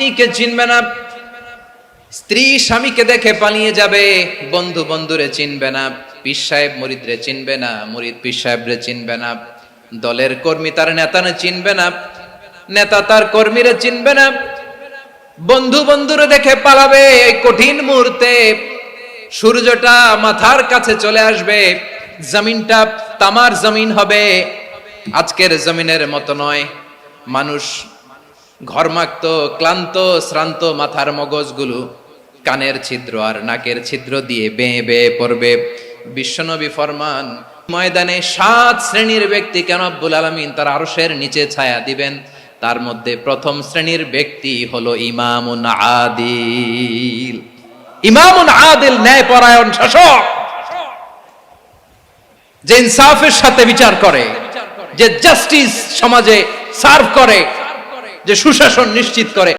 স্বামীকে চিনবে না, স্ত্রী স্বামীকে দেখে পালিয়ে যাবে, বন্ধু বন্ধুরে চিনবে না, পীর সাহেব মুরিদরে চিনবে না, মুরিদ পীর সাহেবরে চিনবে না, দলের কর্মী তার নেতারে চিনবে না, নেতা তার কর্মীরে চিনবে না, বন্ধু বন্ধুরে দেখে পালাবে। এই কঠিন মুহূর্তে সূর্যটা মাথার কাছে চলে আসবে, জমিনটা তামার জমিন হবে। আজকের জমিনের মতো নয়, মানুষ ঘর্মাক্ত, ক্লান্ত, শ্রান্ত মাথার মগজগুলো কানের ছিদ্র আর নাকের ছিদ্র দিয়ে বেয়ে বেয়ে পড়বে। বিশ্বনবী ফরমান, ময়দানে 7 শ্রেণীর ব্যক্তিকে রব্বুল আলামিন তার আরশের নিচে ছায়া দিবেন। তার মধ্যে প্রথম শ্রেণীর ব্যক্তি হলো ইমামুন আদিল। ইমামুন আদিল, ন্যায়পরায়ণ শাসক, যে ইনসাফের সাথে বিচার করে, যে জাস্টিস সমাজে সার্ভ করে, যে সুশাসন নিশ্চিত করে।